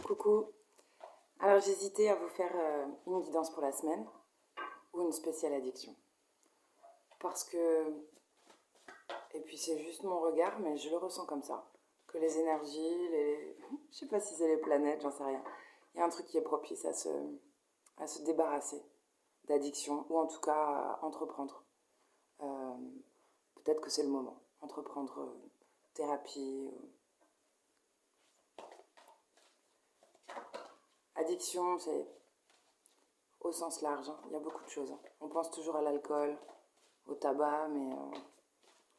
Coucou. Alors j'hésitais à vous faire une guidance pour la semaine ou une spéciale addiction. Parce que, et puis c'est juste mon regard, mais je le ressens comme ça. Que les énergies, je sais pas si c'est les planètes, j'en sais rien. Il y a un truc qui est propice à se débarrasser d'addiction, ou en tout cas à entreprendre. Euh, Peut-être que c'est le moment. Entreprendre thérapie. Addiction, c'est au sens large, hein. Il y a beaucoup de choses, hein. On pense toujours à l'alcool, au tabac, mais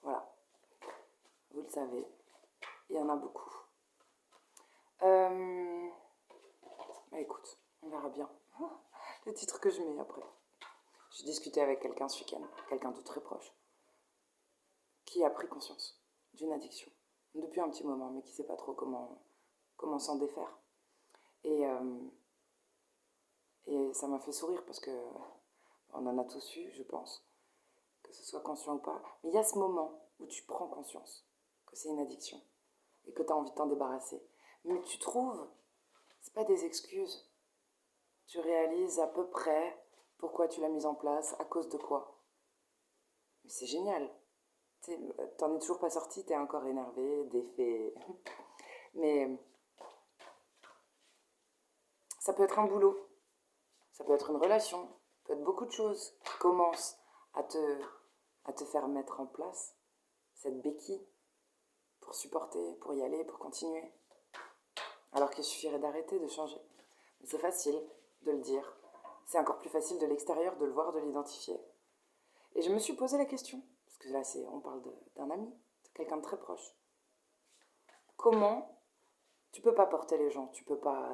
voilà, vous le savez, il y en a beaucoup. Bah écoute, on verra bien le titre que je mets après. J'ai discuté avec quelqu'un ce week-end, quelqu'un de très proche, qui a pris conscience d'une addiction depuis un petit moment, mais qui ne sait pas trop comment s'en défaire. Et ça m'a fait sourire parce que on en a tous eu, je pense, que ce soit conscient ou pas. Mais il y a ce moment où tu prends conscience que c'est une addiction et que tu as envie de t'en débarrasser. Mais tu trouves, c'est pas des excuses. Tu réalises à peu près pourquoi tu l'as mise en place, à cause de quoi. Mais c'est génial. T'en es toujours pas sorti, t'es encore énervé, défait. Mais ça peut être un boulot, ça peut être une relation, ça peut être beaucoup de choses qui commencent à te faire mettre en place cette béquille pour supporter, pour y aller, pour continuer. Alors qu'il suffirait d'arrêter, de changer. Mais c'est facile de le dire. C'est encore plus facile de l'extérieur de le voir, de l'identifier. Et je me suis posé la question, parce que là on parle d'un ami, de quelqu'un de très proche. Comment tu peux pas porter les gens, tu peux pas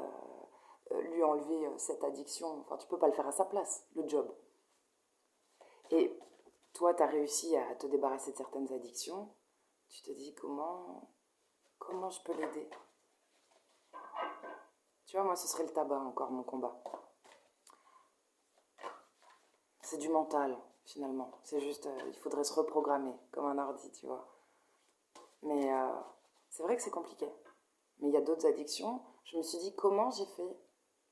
lui enlever cette addiction, enfin tu peux pas le faire à sa place, le job. Et toi, tu as réussi à te débarrasser de certaines addictions, tu te dis comment je peux l'aider. Tu vois, moi ce serait le tabac encore mon combat. C'est du mental finalement, c'est juste, il faudrait se reprogrammer comme un ordi, tu vois. Mais c'est vrai que c'est compliqué. Mais il y a d'autres addictions. Je me suis dit comment j'ai fait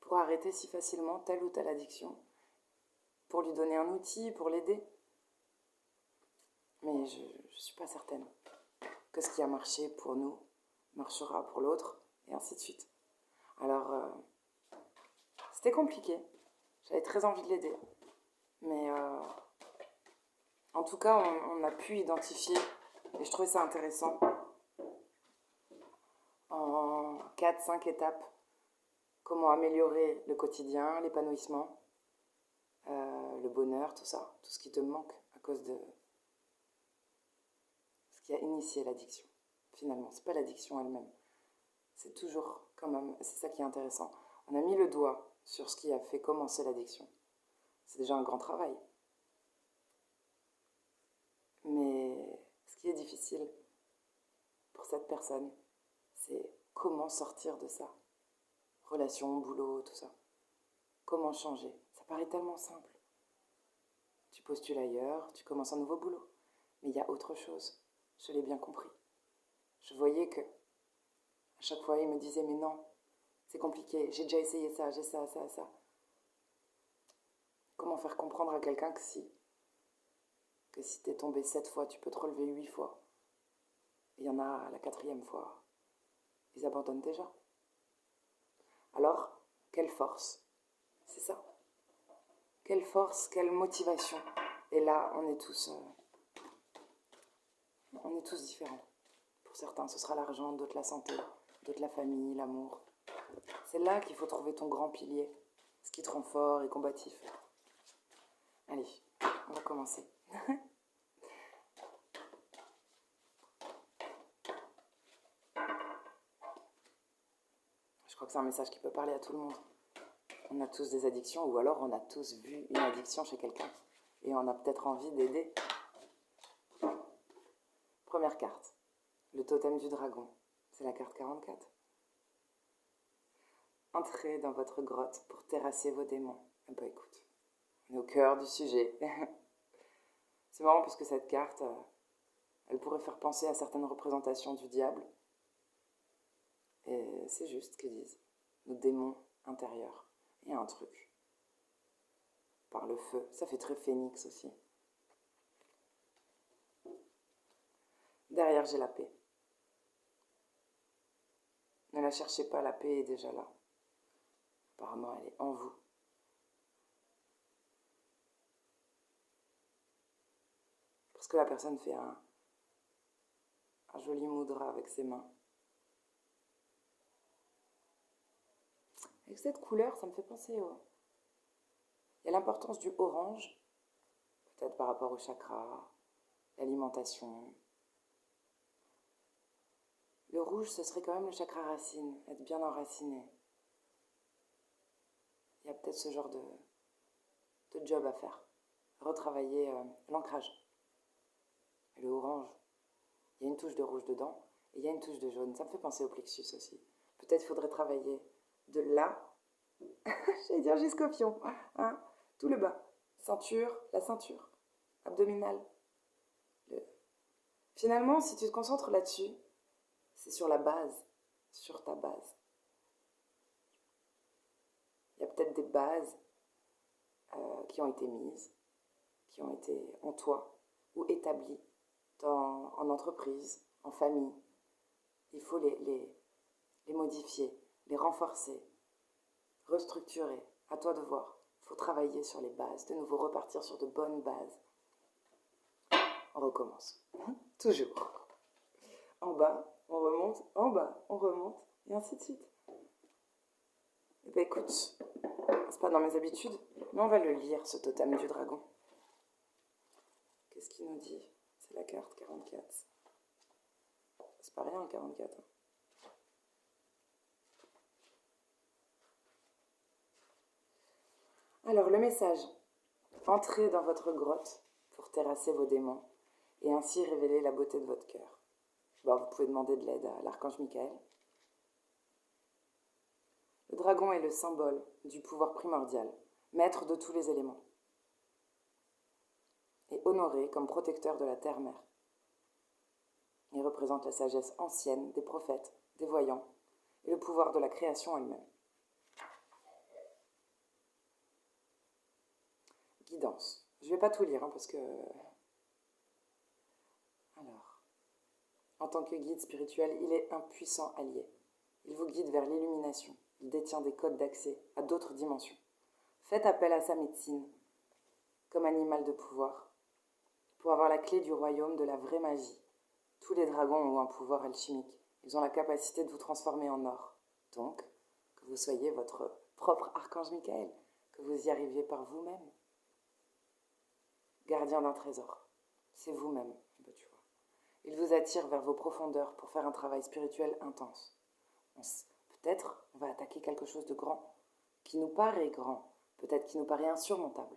pour arrêter si facilement telle ou telle addiction, pour lui donner un outil, pour l'aider. Mais je ne suis pas certaine que ce qui a marché pour nous marchera pour l'autre, et ainsi de suite. Alors, c'était compliqué. J'avais très envie de l'aider. Mais en tout cas, on a pu identifier, et je trouvais ça intéressant, en 4-5 étapes, comment améliorer le quotidien, l'épanouissement, le bonheur, tout ça, tout ce qui te manque à cause de ce qui a initié l'addiction. Finalement, c'est pas l'addiction elle-même, c'est toujours quand même, c'est ça qui est intéressant. On a mis le doigt sur ce qui a fait commencer l'addiction. C'est déjà un grand travail. Mais ce qui est difficile pour cette personne, c'est comment sortir de ça. Relation, boulot, tout ça. Comment changer? Ça paraît tellement simple. Tu postules ailleurs, tu commences un nouveau boulot. Mais il y a autre chose. Je l'ai bien compris. Je voyais que, à chaque fois, il me disait, mais non, c'est compliqué, j'ai déjà essayé ça, j'ai ça, ça, ça. Comment faire comprendre à quelqu'un que si t'es tombé 7 fois, tu peux te relever 8 fois. Il y en a à la 4e fois, ils abandonnent déjà. Alors, quelle force? C'est ça. Quelle force, quelle motivation. Et là, on est tous différents. Pour certains, ce sera l'argent, d'autres la santé, d'autres la famille, l'amour. C'est là qu'il faut trouver ton grand pilier, ce qui te rend fort et combatif. Allez, on va commencer. Je crois que c'est un message qui peut parler à tout le monde. On a tous des addictions, ou alors on a tous vu une addiction chez quelqu'un. Et on a peut-être envie d'aider. Première carte, le totem du dragon. C'est la carte 44. Entrez dans votre grotte pour terrasser vos démons. Eh ben écoute, on est au cœur du sujet. C'est marrant parce que cette carte, elle pourrait faire penser à certaines représentations du diable. Et c'est juste ce qu'ils disent. nos démons intérieurs. Il y a un truc. Par le feu. Ça fait très phénix aussi. Derrière, j'ai la paix. Ne la cherchez pas, la paix est déjà là. Apparemment, elle est en vous. Parce que la personne fait un joli mudra avec ses mains. Avec cette couleur, ça me fait penser au... Il y a l'importance du orange, peut-être par rapport au chakra, l'alimentation. Le rouge, ce serait quand même le chakra racine, être bien enraciné. Il y a peut-être ce genre de job à faire. Retravailler l'ancrage. Et le orange, il y a une touche de rouge dedans, et il y a une touche de jaune. Ça me fait penser au plexus aussi. Peut-être qu'il faudrait travailler de là, j'allais dire jusqu'au fion, hein, tout le bas. Ceinture, la ceinture, abdominale. Finalement, si tu te concentres là-dessus, c'est sur la base, sur ta base. Il y a peut-être des bases qui ont été mises, qui ont été en toi ou établies en entreprise, en famille. Il faut les modifier, les renforcer, restructurer. À toi de voir. Il faut travailler sur les bases, de nouveau repartir sur de bonnes bases. On recommence. Toujours. En bas, on remonte, en bas, on remonte, et ainsi de suite. Eh bien écoute, c'est pas dans mes habitudes, mais on va le lire, ce totem du dragon. Qu'est-ce qu'il nous dit? C'est la carte 44. C'est pas rien le 44. Hein. Alors le message. Entrez dans votre grotte pour terrasser vos démons et ainsi révéler la beauté de votre cœur. Bon, vous pouvez demander de l'aide à l'archange Michael. Le dragon est le symbole du pouvoir primordial, maître de tous les éléments, et honoré comme protecteur de la terre-mère. Il représente la sagesse ancienne des prophètes, des voyants, et le pouvoir de la création elle-même. Guidance. Je ne vais pas tout lire, hein, parce que... Alors, en tant que guide spirituel, il est un puissant allié. Il vous guide vers l'illumination. Il détient des codes d'accès à d'autres dimensions. Faites appel à sa médecine, comme animal de pouvoir, pour avoir la clé du royaume de la vraie magie. Tous les dragons ont un pouvoir alchimique. Ils ont la capacité de vous transformer en or. Donc, que vous soyez votre propre archange Michael, que vous y arriviez par vous-même. Gardien d'un trésor, c'est vous-même, tu vois. Il vous attire vers vos profondeurs pour faire un travail spirituel intense. Peut-être on va attaquer quelque chose de grand, qui nous paraît grand, peut-être qui nous paraît insurmontable.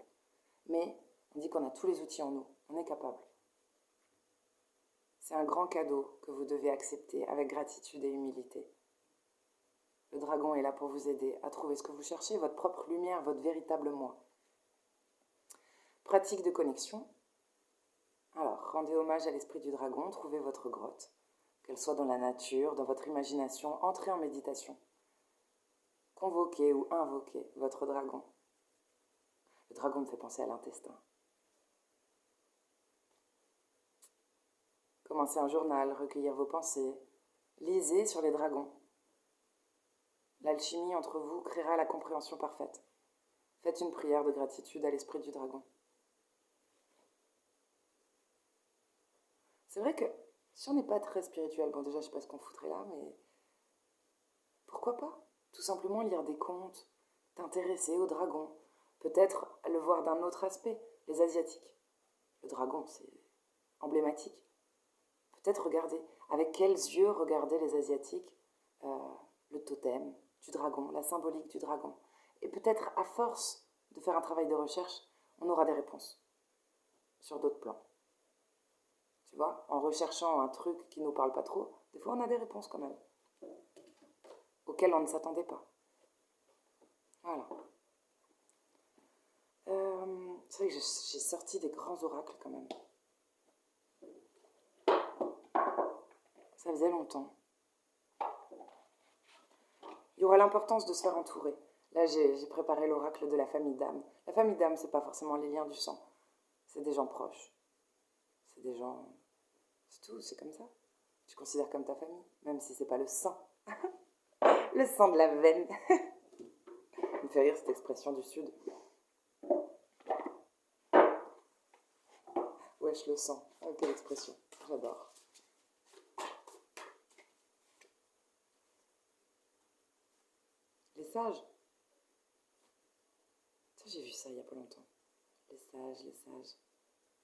Mais on dit qu'on a tous les outils en nous, on est capable. C'est un grand cadeau que vous devez accepter avec gratitude et humilité. Le dragon est là pour vous aider à trouver ce que vous cherchez, votre propre lumière, votre véritable moi. Pratique de connexion. Alors, rendez hommage à l'esprit du dragon, trouvez votre grotte. Qu'elle soit dans la nature, dans votre imagination, entrez en méditation. Convoquez ou invoquez votre dragon. Le dragon me fait penser à l'intestin. Commencez un journal, recueillir vos pensées. Lisez sur les dragons. L'alchimie entre vous créera la compréhension parfaite. Faites une prière de gratitude à l'esprit du dragon. C'est vrai que si on n'est pas très spirituel, bon déjà je sais pas ce qu'on foutrait là, mais pourquoi pas? Tout simplement lire des contes, t'intéresser au dragon, peut-être le voir d'un autre aspect, les asiatiques. Le dragon, c'est emblématique. Peut-être regarder, avec quels yeux regarder les asiatiques, le totem du dragon, la symbolique du dragon. Et peut-être à force de faire un travail de recherche, on aura des réponses sur d'autres plans. Tu vois, en recherchant un truc qui ne nous parle pas trop, des fois on a des réponses quand même, auxquelles on ne s'attendait pas. Voilà. C'est vrai que j'ai sorti des grands oracles quand même. Ça faisait longtemps. Il y aura l'importance de se faire entourer. Là, j'ai préparé l'oracle de la famille d'âme. La famille d'âme, c'est pas forcément les liens du sang. C'est des gens proches. C'est des gens... C'est tout, c'est comme ça. Tu considères comme ta famille, même si c'est pas le sang. Le sang de la veine. Ça me fait rire cette expression du Sud. Wesh, le sang. Oh, quelle expression. J'adore. Les sages. J'ai vu ça il y a pas longtemps. Les sages, les sages.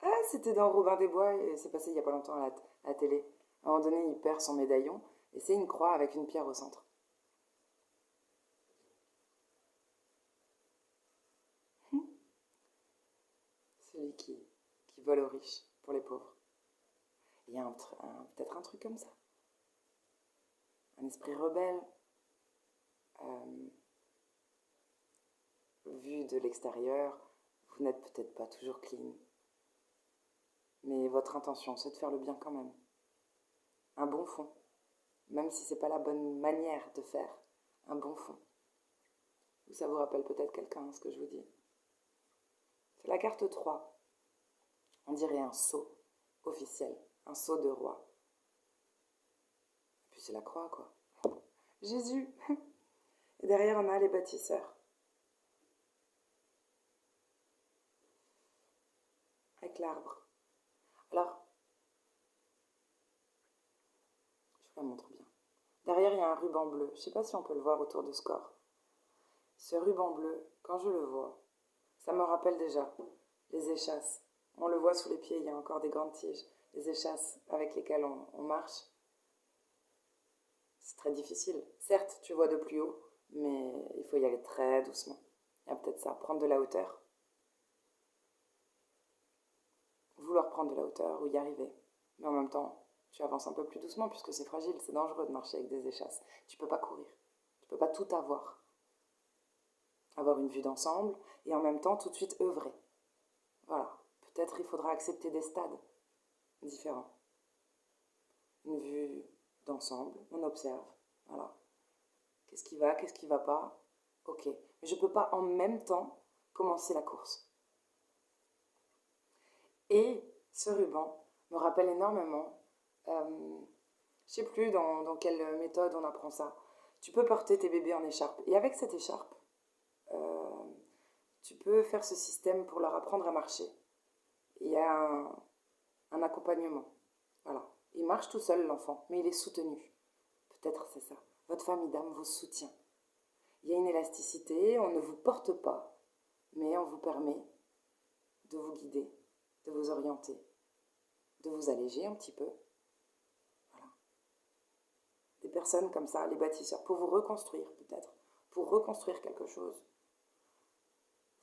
Ah, c'était dans Robin des Bois et c'est passé il y a pas longtemps à la télé. À un moment donné, il perd son médaillon et c'est une croix avec une pierre au centre. Celui qui vole aux riches pour les pauvres. Il y a peut-être un truc comme ça. Un esprit rebelle. Euh, Vu de l'extérieur, vous n'êtes peut-être pas toujours clean. Mais votre intention, c'est de faire le bien quand même. Un bon fond. Même si c'est pas la bonne manière de faire. Un bon fond. Ça vous rappelle peut-être quelqu'un, ce que je vous dis. C'est la carte 3. On dirait un sceau officiel. Un sceau de roi. Et puis c'est la croix, quoi. Jésus. Et derrière, on a les bâtisseurs. Avec l'arbre. Alors, je vous la montre bien. Derrière, il y a un ruban bleu. Je ne sais pas si on peut le voir autour de ce corps. Ce ruban bleu, quand je le vois, ça me rappelle déjà les échasses. On le voit sous les pieds, il y a encore des grandes tiges. Les échasses avec lesquelles on marche. C'est très difficile. Certes, tu vois de plus haut, mais il faut y aller très doucement. Il y a peut-être ça, prendre de la hauteur. Vouloir prendre de la hauteur ou y arriver. Mais en même temps, tu avances un peu plus doucement puisque c'est fragile, c'est dangereux de marcher avec des échasses. Tu peux pas courir. Tu peux pas tout avoir. Avoir une vue d'ensemble et en même temps tout de suite œuvrer. Voilà. Peut-être il faudra accepter des stades différents. Une vue d'ensemble, on observe. Voilà. Qu'est-ce qui va pas? Ok. Mais je ne peux pas en même temps commencer la course. Et ce ruban me rappelle énormément, je ne sais plus dans quelle méthode on apprend ça. Tu peux porter tes bébés en écharpe. Et avec cette écharpe, euh, tu peux faire ce système pour leur apprendre à marcher. Il y a un accompagnement. Voilà. Il marche tout seul, l'enfant, mais il est soutenu. Peut-être c'est ça. Votre famille d'âme vous soutient. Il y a une élasticité, on ne vous porte pas, mais on vous permet de vous guider, de vous orienter, de vous alléger un petit peu. Voilà. Des personnes comme ça, les bâtisseurs, pour vous reconstruire peut-être, pour reconstruire quelque chose,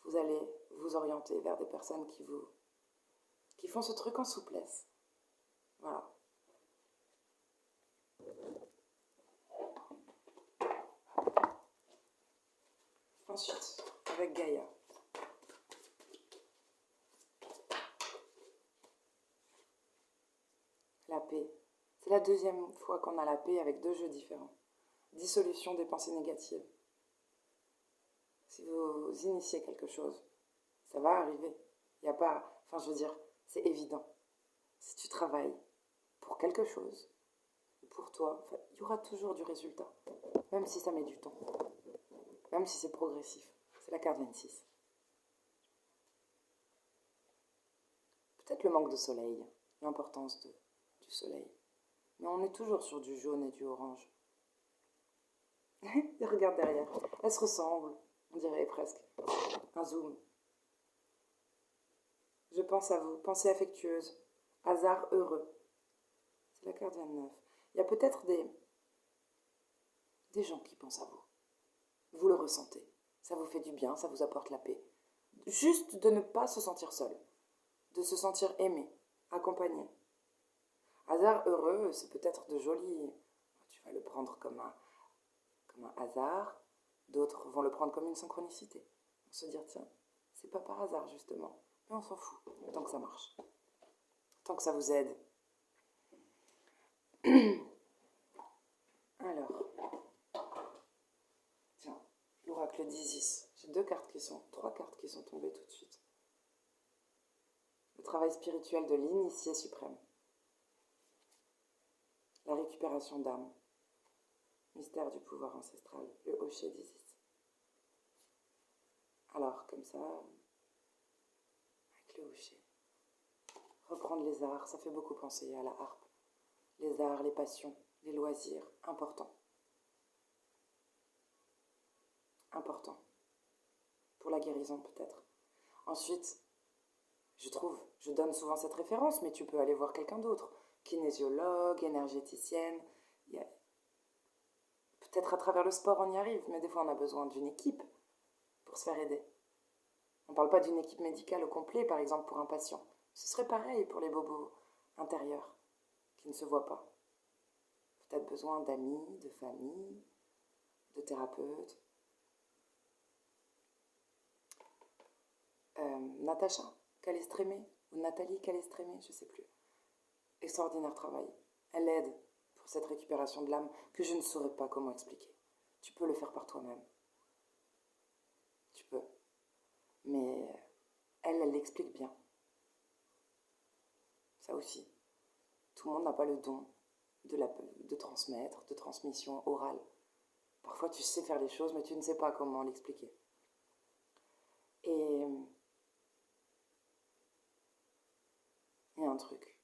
vous allez vous orienter vers des personnes qui font ce truc en souplesse. Voilà. Ensuite, avec Gaïa. La paix. C'est la deuxième fois qu'on a la paix avec deux jeux différents. Dissolution des pensées négatives. Si vous initiez quelque chose, ça va arriver. Il n'y a pas... Enfin, je veux dire, c'est évident. Si tu travailles pour quelque chose, pour toi, il y aura toujours du résultat. Même si ça met du temps. Même si c'est progressif. C'est la carte 26. Peut-être le manque de soleil, l'importance du soleil. Mais on est toujours sur du jaune et du orange. Et regarde derrière. Elles se ressemblent, on dirait presque. Un zoom. Je pense à vous, pensée affectueuse, hasard heureux. C'est la carte 29. Il y a peut-être des gens qui pensent à vous. Vous le ressentez. Ça vous fait du bien, ça vous apporte la paix. Juste de ne pas se sentir seul. De se sentir aimé, accompagné. Hasard heureux, c'est peut-être de jolis... Tu vas le prendre comme un hasard. D'autres vont le prendre comme une synchronicité. On se dire, tiens, c'est pas par hasard justement. Mais on s'en fout, tant que ça marche. Tant que ça vous aide. Alors, le d'Isis. J'ai trois cartes qui sont tombées tout de suite. Le travail spirituel de l'initié suprême. La récupération d'âme. Mystère du pouvoir ancestral. Le Hochet d'Isis. Alors, comme ça, avec le Hochet. Reprendre les arts, ça fait beaucoup penser à la harpe. Les arts, les passions, les loisirs, important. Important. Pour la guérison, peut-être. Ensuite, je donne souvent cette référence, mais tu peux aller voir quelqu'un d'autre. Kinésiologue, énergéticienne. Peut-être à travers le sport, on y arrive, mais des fois, on a besoin d'une équipe pour se faire aider. On ne parle pas d'une équipe médicale au complet, par exemple, pour un patient. Ce serait pareil pour les bobos intérieurs qui ne se voient pas. Peut-être besoin d'amis, de famille, de thérapeutes. Natacha Calestrémé ou Nathalie Calestrémé, je ne sais plus. Extraordinaire travail. Elle aide pour cette récupération de l'âme que je ne saurais pas comment expliquer. Tu peux le faire par toi-même. Tu peux. Mais elle l'explique bien. Ça aussi. Tout le monde n'a pas le don de transmettre, de transmission orale. Parfois, tu sais faire les choses, mais tu ne sais pas comment l'expliquer. Et il y a un truc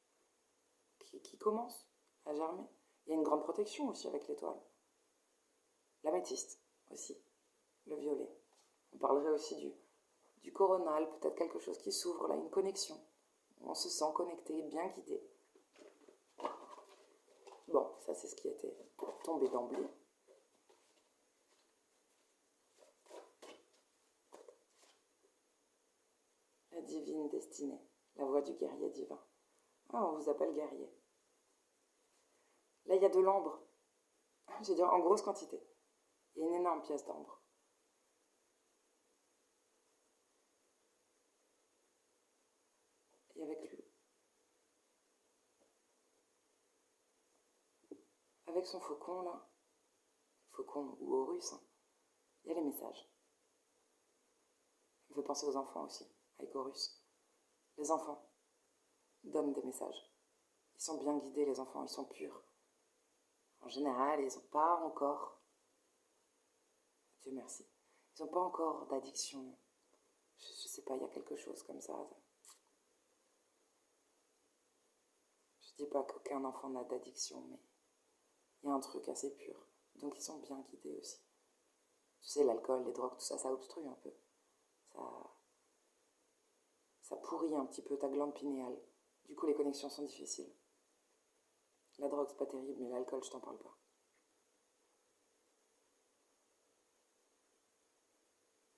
qui commence à germer. Il y a une grande protection aussi avec l'étoile. L'améthyste aussi, le violet. On parlerait aussi du coronal, peut-être quelque chose qui s'ouvre là, une connexion. On se sent connecté, bien guidé. Bon, ça c'est ce qui était tombé d'emblée. La divine destinée, la voix du guerrier divin. Ah, on vous appelle guerrier. Là, il y a de l'ambre. J'ai dit en grosse quantité. Il y a une énorme pièce d'ambre. Et avec son faucon là, faucon ou Horus, hein, il y a les messages. Il veut penser aux enfants aussi, avec Horus. Les enfants donnent des messages. Ils sont bien guidés, les enfants, ils sont purs. En général, ils n'ont pas encore, Dieu merci, ils n'ont pas encore d'addiction. Je sais pas, il y a quelque chose comme ça. Je dis pas qu'aucun enfant n'a d'addiction, mais il y a un truc assez pur. Donc ils sont bien guidés aussi. Tu sais, l'alcool, les drogues, tout ça, ça obstrue un peu. Ça pourrit un petit peu ta glande pinéale. Du coup, les connexions sont difficiles. La drogue, c'est pas terrible, mais l'alcool, je t'en parle pas.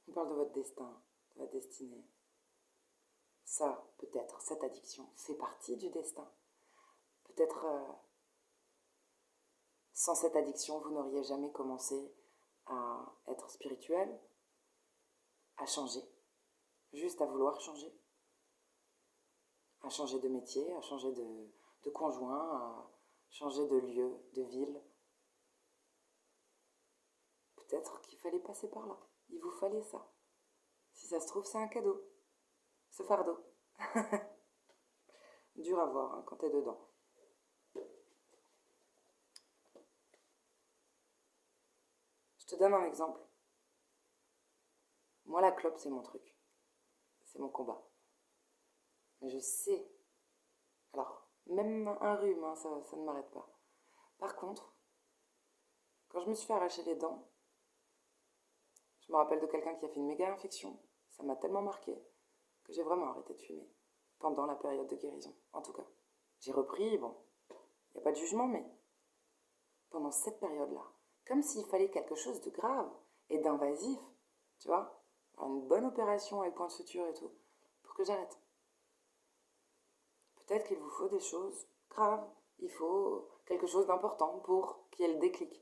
On parle de votre destin, de votre destinée. Ça, peut-être, cette addiction fait partie du destin. Peut-être, sans cette addiction, vous n'auriez jamais commencé à être spirituel, à changer, juste à vouloir changer. À changer de métier, à changer de conjoint, à changer de lieu, de ville. Peut-être qu'il fallait passer par là. Il vous fallait ça. Si ça se trouve, c'est un cadeau. Ce fardeau. Dur à voir hein, quand t'es dedans. Je te donne un exemple. Moi, la clope, c'est mon truc. C'est mon combat. Mais je sais. Alors, même un rhume, hein, ça ne m'arrête pas. Par contre, quand je me suis fait arracher les dents, je me rappelle de quelqu'un qui a fait une méga infection. Ça m'a tellement marqué que j'ai vraiment arrêté de fumer. Pendant la période de guérison, en tout cas. J'ai repris, bon, il n'y a pas de jugement, mais pendant cette période-là, comme s'il fallait quelque chose de grave et d'invasif, tu vois, une bonne opération avec point de suture et tout, pour que j'arrête. Peut-être qu'il vous faut des choses graves, il faut quelque chose d'important pour qu'il y ait le déclic.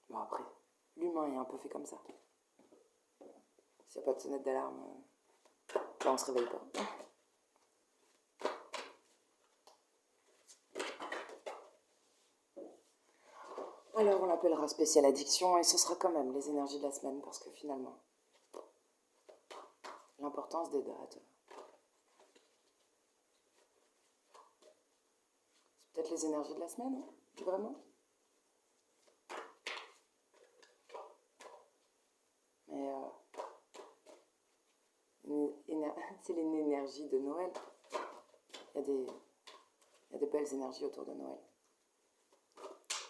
Bon après, l'humain est un peu fait comme ça. S'il n'y a pas de sonnette d'alarme, on ne se réveille pas. Alors on l'appellera spéciale addiction et ce sera quand même les énergies de la semaine parce que finalement, l'importance des dates. C'est peut-être les énergies de la semaine, hein, vraiment. Mais c'est l'énergie de Noël. Il y a des belles énergies autour de Noël.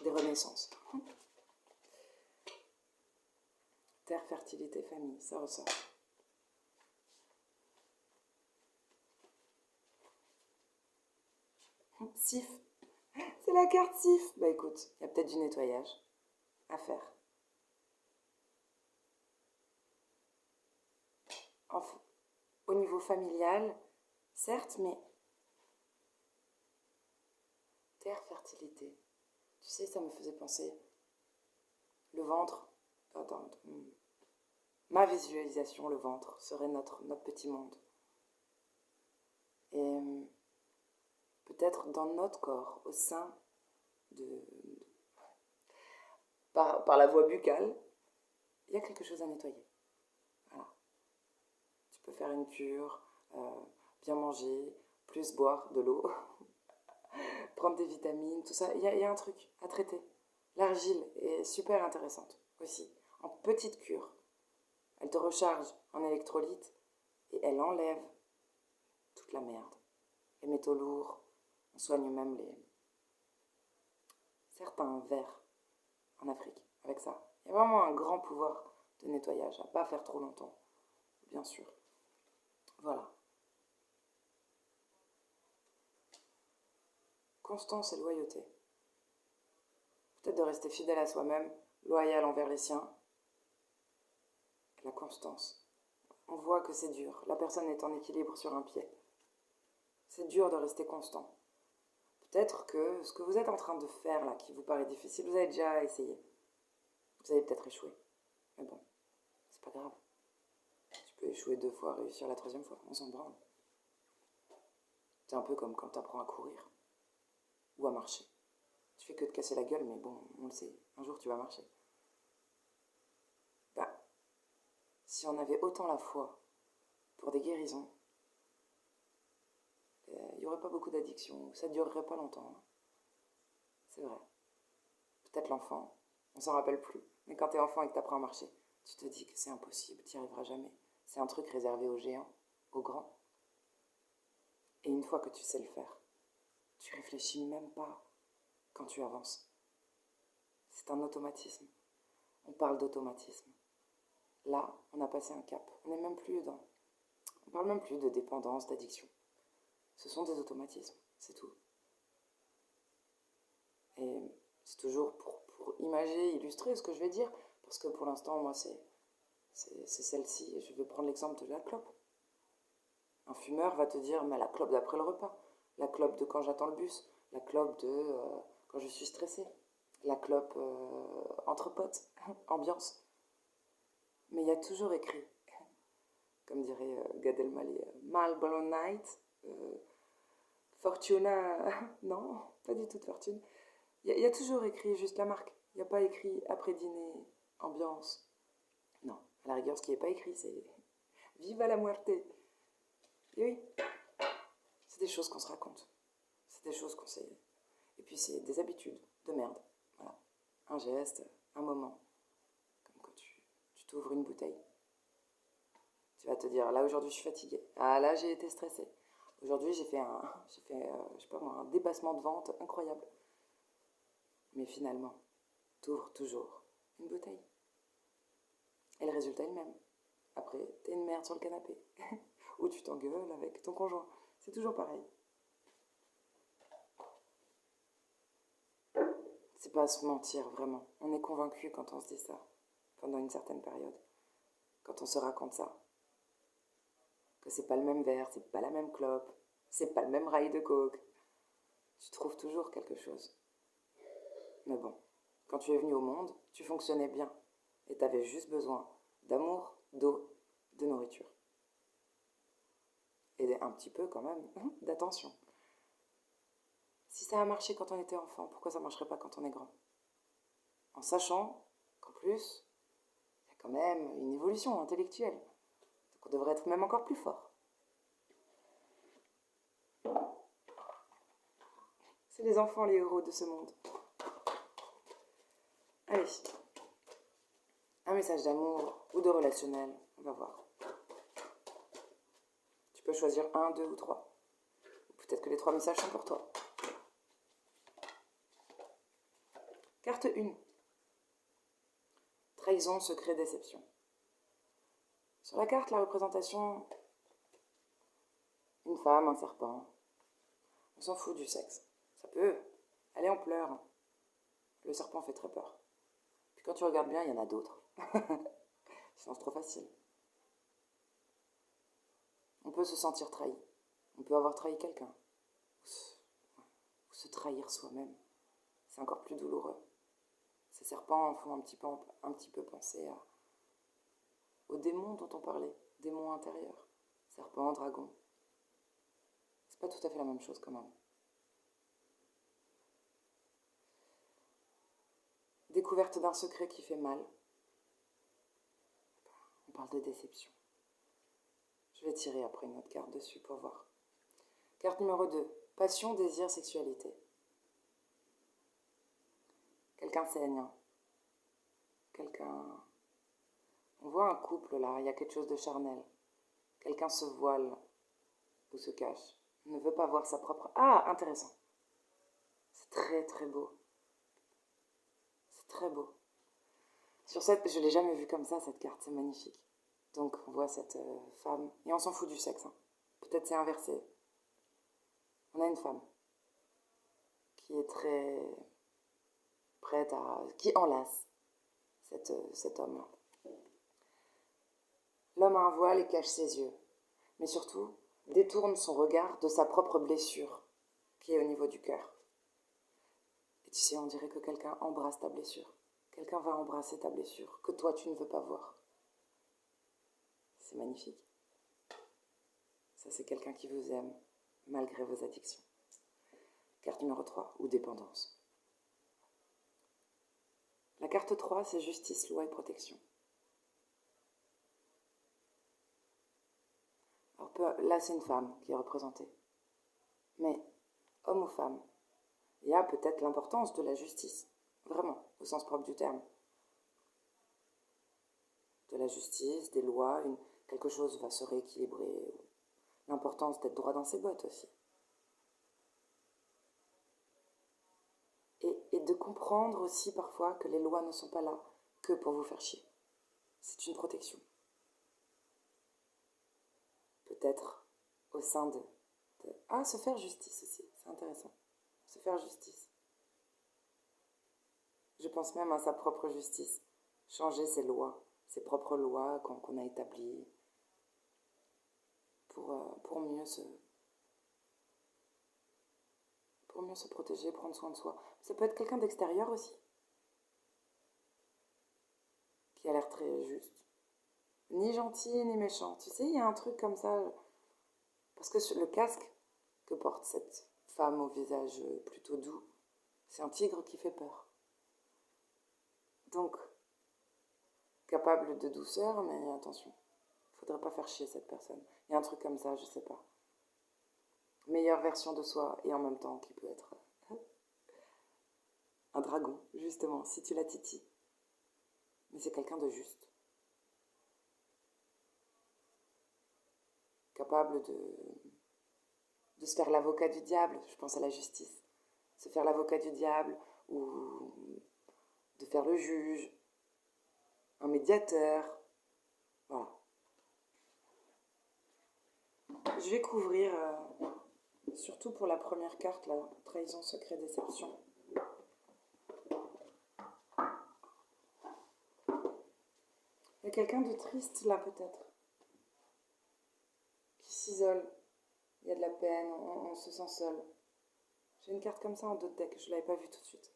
Des renaissances. Terre, fertilité, famille, ça ressort. Sif, c'est la carte Sif. Bah écoute, il y a peut-être du nettoyage à faire. Au niveau familial, certes, mais terre, fertilité. Tu sais, ça me faisait penser. Le ventre, attends, ma visualisation, le ventre, serait notre petit monde. Et peut-être dans notre corps, au sein de par la voie buccale, il y a quelque chose à nettoyer. Voilà. Tu peux faire une cure, bien manger, plus boire de l'eau, prendre des vitamines, tout ça. Il y a un truc à traiter. L'argile est super intéressante aussi, en petite cure. Elle te recharge en électrolytes et elle enlève toute la merde. Les métaux lourds, on soigne même certains vers en Afrique avec ça. Il y a vraiment un grand pouvoir de nettoyage, à pas faire trop longtemps, bien sûr. Voilà. Constance et loyauté. Peut-être de rester fidèle à soi-même, loyal envers les siens. La constance. On voit que c'est dur. La personne est en équilibre sur un pied. C'est dur de rester constant. Peut-être que ce que vous êtes en train de faire là, qui vous paraît difficile, vous avez déjà essayé. Vous avez peut-être échoué. Mais bon, c'est pas grave. Tu peux échouer 2 fois, réussir la 3e fois. On s'en branle. C'est un peu comme quand tu apprends à courir ou à marcher. Tu fais que te casser la gueule, mais bon, on le sait, un jour tu vas marcher. Bah, si on avait autant la foi pour des guérisons, il n'y aurait pas beaucoup d'addictions, ça ne durerait pas longtemps. Hein. C'est vrai. Peut-être l'enfant, on s'en rappelle plus. Mais quand t'es enfant et que t'apprends à marcher, tu te dis que c'est impossible, t'y arriveras jamais. C'est un truc réservé aux géants, aux grands. Et une fois que tu sais le faire, tu réfléchis même pas quand tu avances. C'est un automatisme. On parle d'automatisme. Là, on a passé un cap. On n'est même plus dans... On parle même plus de dépendance, d'addiction. Ce sont des automatismes, c'est tout. Et c'est toujours pour imager, illustrer ce que je vais dire, parce que pour l'instant, moi, c'est celle-ci, et je vais prendre l'exemple de la clope. Un fumeur va te dire, mais la clope d'après le repas, la clope de quand j'attends le bus, la clope de quand je suis stressée, la clope entre potes, ambiance. Mais il y a toujours écrit, comme dirait Gad Elmaleh, Marlboro Night, Fortuna, non, pas du tout de Fortune. Il y a toujours écrit juste la marque. Il n'y a pas écrit après dîner, ambiance. Non, à la rigueur, ce qui n'est pas écrit, c'est Viva la muerte. Et oui, c'est des choses qu'on se raconte. C'est des choses qu'on sait. Et puis c'est des habitudes de merde. Voilà. Un geste, un moment. Comme quand tu t'ouvres une bouteille. Tu vas te dire, là aujourd'hui je suis fatiguée. Ah là j'ai été stressée. Aujourd'hui j'ai fait je sais pas moi, un dépassement de vente incroyable. Mais finalement, t'ouvres toujours une bouteille. Et le résultat est le même. Après, t'es une merde sur le canapé. Ou tu t'engueules avec ton conjoint. C'est toujours pareil. C'est pas se mentir vraiment. On est convaincu quand on se dit ça. Pendant une certaine période. Quand on se raconte ça. Que c'est pas le même verre, c'est pas la même clope. C'est pas le même rail de coke. Tu trouves toujours quelque chose. Mais bon, quand tu es venu au monde, tu fonctionnais bien. Et t'avais juste besoin d'amour, d'eau, de nourriture. Et un petit peu quand même d'attention. Si ça a marché quand on était enfant, pourquoi ça marcherait pas quand on est grand? en sachant qu'en plus, il y a quand même une évolution intellectuelle. Donc on devrait être même encore plus fort. C'est les enfants les héros de ce monde. Allez. Un message d'amour ou de relationnel, on va voir. Tu peux choisir 1, 2 ou 3. Ou peut-être que les 3 messages sont pour toi. Carte 1. Trahison, secret, déception. Sur la carte, la représentation, une femme, un serpent. On s'en fout du sexe. Ça peut. Allez, on pleure. Le serpent fait très peur. Puis quand tu regardes bien, il y en a d'autres. Sinon, c'est trop facile. On peut se sentir trahi. On peut avoir trahi quelqu'un. Ou se trahir soi-même. C'est encore plus douloureux. Ces serpents font un petit peu penser aux démons dont on parlait. Démons intérieurs. Serpents, dragons. C'est pas tout à fait la même chose quand même. Découverte d'un secret qui fait mal. On parle de déception. Je vais tirer après une autre carte dessus pour voir. Carte numéro 2. Passion, désir, sexualité. Quelqu'un saigne. On voit un couple là, il y a quelque chose de charnel. Quelqu'un se voile ou se cache. Ne veut pas voir sa propre... Ah, intéressant. C'est très très beau. C'est très beau. Sur cette, je ne l'ai jamais vue comme ça, cette carte, c'est magnifique. Donc on voit cette femme, et on s'en fout du sexe. Hein. Peut-être c'est inversé. On a une femme qui est très prête à... qui enlace cet homme-là. L'homme a un voile et cache ses yeux, mais surtout détourne son regard de sa propre blessure, qui est au niveau du cœur. Et tu sais, on dirait que quelqu'un embrasse ta blessure. Quelqu'un va embrasser ta blessure, que toi tu ne veux pas voir. C'est magnifique. Ça, c'est quelqu'un qui vous aime, malgré vos addictions. Carte numéro 3, ou dépendance. La carte 3, c'est justice, loi et protection. Alors là, c'est une femme qui est représentée. Mais, homme ou femme, il y a peut-être l'importance de la justice. Vraiment, au sens propre du terme. De la justice, des lois, quelque chose va se rééquilibrer. L'importance d'être droit dans ses bottes aussi. Et de comprendre aussi parfois que les lois ne sont pas là que pour vous faire chier. C'est une protection. Peut-être au sein de... Ah, se faire justice aussi, c'est intéressant. Se faire justice. Je pense même à sa propre justice. Changer ses lois, ses propres lois qu'on a établies pour mieux se protéger, prendre soin de soi. Ça peut être quelqu'un d'extérieur aussi, qui a l'air très juste. Ni gentil, ni méchant. Tu sais, il y a un truc comme ça. Parce que le casque que porte cette femme au visage plutôt doux, c'est un tigre qui fait peur. Donc, capable de douceur, mais attention. Faudrait pas faire chier cette personne. Il y a un truc comme ça, je sais pas. Meilleure version de soi, et en même temps qui peut être un dragon, justement, si tu la titilles. Mais c'est quelqu'un de juste. Capable de se faire l'avocat du diable, je pense à la justice. Se faire l'avocat du diable, ou de faire le juge, un médiateur. Voilà. Je vais couvrir, surtout pour la première carte, là, trahison, secret, déception. Il y a quelqu'un de triste là peut-être, qui s'isole. Il y a de la peine, on se sent seul. J'ai une carte comme ça en dos de deck, je ne l'avais pas vue tout de suite.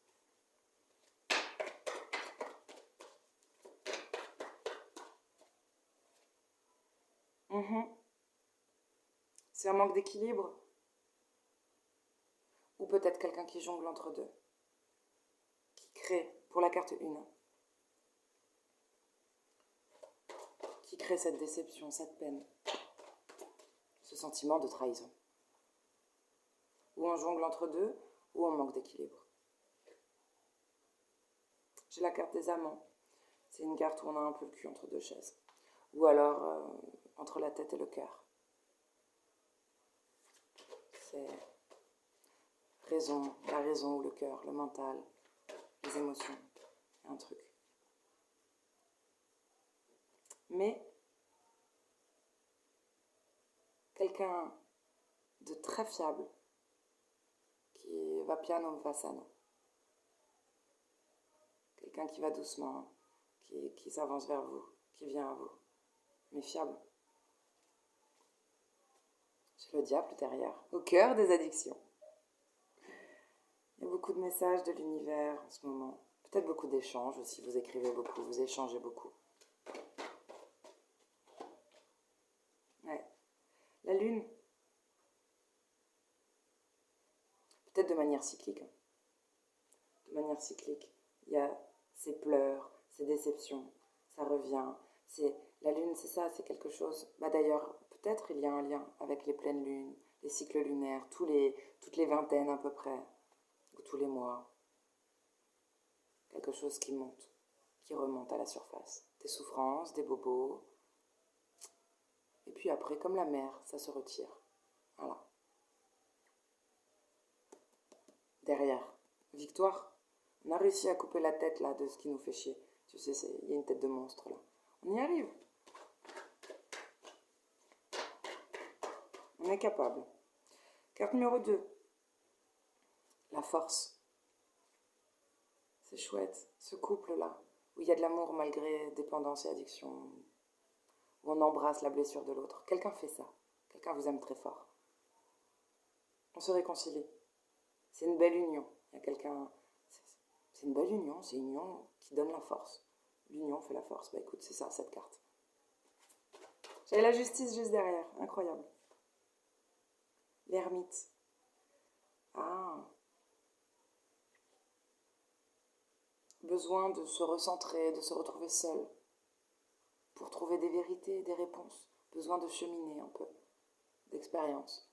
C'est un manque d'équilibre. Ou peut-être quelqu'un qui jongle entre deux. Qui crée Pour la carte 1, qui crée cette déception, cette peine, ce sentiment de trahison. Ou on jongle entre deux, ou on manque d'équilibre. J'ai la carte des amants. C'est une carte où on a un peu le cul entre deux chaises. Ou alors entre la tête et le cœur. C'est la raison ou le cœur, le mental, les émotions, un truc. Mais quelqu'un de très fiable qui va piano passano. Quelqu'un qui va doucement, qui s'avance vers vous, qui vient à vous, mais fiable. J'ai le diable derrière, au cœur des addictions. Il y a beaucoup de messages de l'univers en ce moment. Peut-être beaucoup d'échanges aussi, vous écrivez beaucoup, vous échangez beaucoup. Ouais. La lune, peut-être de manière cyclique. De manière cyclique. Il y a ces pleurs, ces déceptions, ça revient. La lune, c'est ça, c'est quelque chose. D'ailleurs, peut-être il y a un lien avec les pleines lunes, les cycles lunaires, toutes les vingtaines à peu près, ou tous les mois. Quelque chose qui monte, qui remonte à la surface. Des souffrances, des bobos. Et puis après, comme la mer, ça se retire. Voilà. Derrière, victoire. On a réussi à couper la tête là de ce qui nous fait chier. Tu sais, il y a une tête de monstre là. On y arrive. On est capable. Carte numéro 2. La force. C'est chouette, ce couple-là, où il y a de l'amour malgré dépendance et addiction, où on embrasse la blessure de l'autre. Quelqu'un fait ça. Quelqu'un vous aime très fort. On se réconcilie. C'est une belle union. Il y a quelqu'un... C'est une belle union, c'est une union qui donne la force. L'union fait la force. Écoute, c'est ça, cette carte. J'avais la justice juste derrière. Incroyable. L'ermite. Ah. Besoin de se recentrer, de se retrouver seul. Pour trouver des vérités, des réponses. Besoin de cheminer un peu. D'expérience.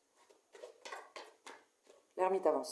L'ermite avance.